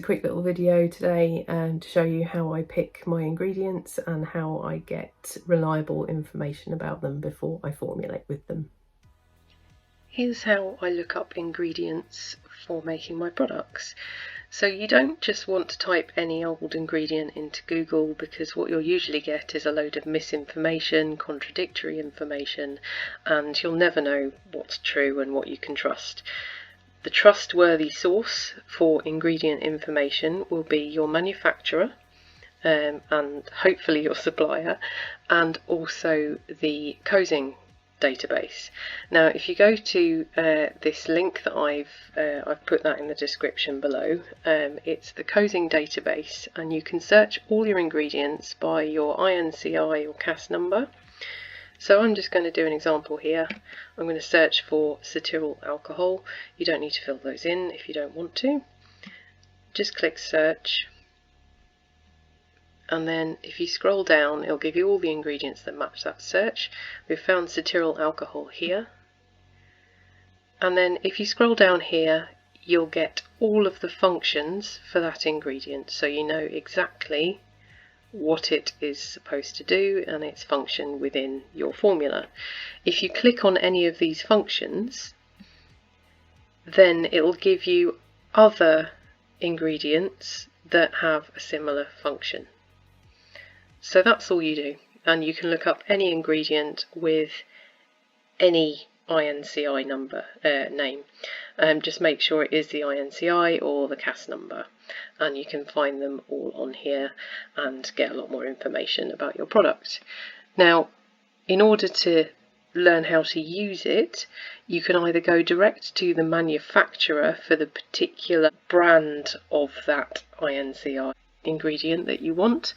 a quick little video today to show you how I pick my ingredients and how I get reliable information about them before I formulate with them. Here's how I look up ingredients for making my products. So you don't just want to type any old ingredient into Google, because what you'll usually get is a load of misinformation, contradictory information, and you'll never know what's true and what you can trust. The trustworthy source for ingredient information will be your manufacturer and hopefully your supplier, and also the Cosing database. Now if you go to this link that I've put that in the description below, it's the Cosing database, and you can search all your ingredients by your INCI or CAS number. So I'm just going to do an example here. I'm going to search for cetyl alcohol. You don't need to fill those in if you don't want to. Just click search, and then if you scroll down it'll give you all the ingredients that match that search. We've found cetyl alcohol here, and then if you scroll down here you'll get all of the functions for that ingredient, so you know exactly what it is supposed to do and its function within your formula. If you click on any of these functions, then it will give you other ingredients that have a similar function. So that's all you do, and you can look up any ingredient with any INCI number name. Just make sure it is the INCI or the CAS number, and you can find them all on here and get a lot more information about your product. Now, in order to learn how to use it, you can either go direct to the manufacturer for the particular brand of that INCI ingredient that you want,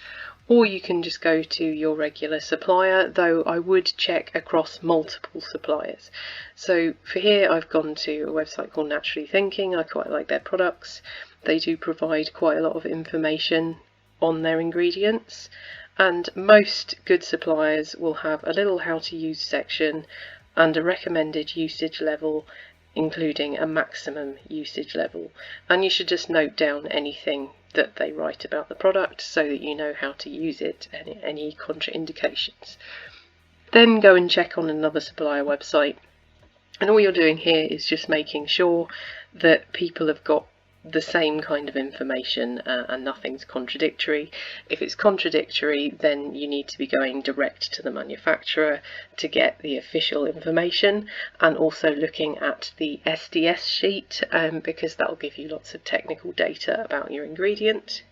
or you can just go to your regular supplier, though I would check across multiple suppliers. So for here I've gone to a website called Naturally Thinking. I quite like their products. They do provide quite a lot of information on their ingredients, and most good suppliers will have a little how to use section and a recommended usage level, including a maximum usage level, and you should just note down anything that they write about the product so that you know how to use it and any contraindications. Then go and check on another supplier website, and all you're doing here is just making sure that people have got the same kind of information and nothing's contradictory. If it's contradictory, then you need to be going direct to the manufacturer to get the official information, and also looking at the SDS sheet because that will give you lots of technical data about your ingredient.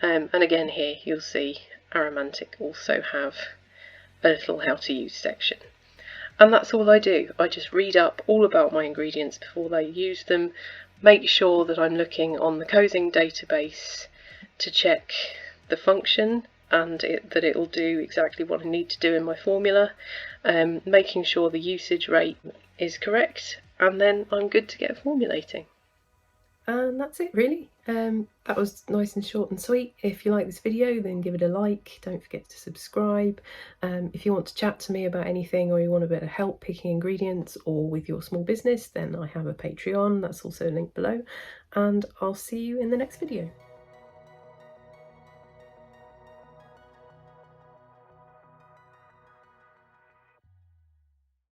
And again here you'll see Aromantic also have a little how to use section. And that's all I do. I just read up all about my ingredients before I use them, make sure that I'm looking on the Cosing database to check the function and that it will do exactly what I need to do in my formula, making sure the usage rate is correct, and then I'm good to get formulating. And that's it really. That was nice and short and sweet. If you like this video, then give it a like. Don't forget to subscribe. If you want to chat to me about anything, or you want a bit of help picking ingredients or with your small business, then I have a Patreon. That's also linked below. And I'll see you in the next video.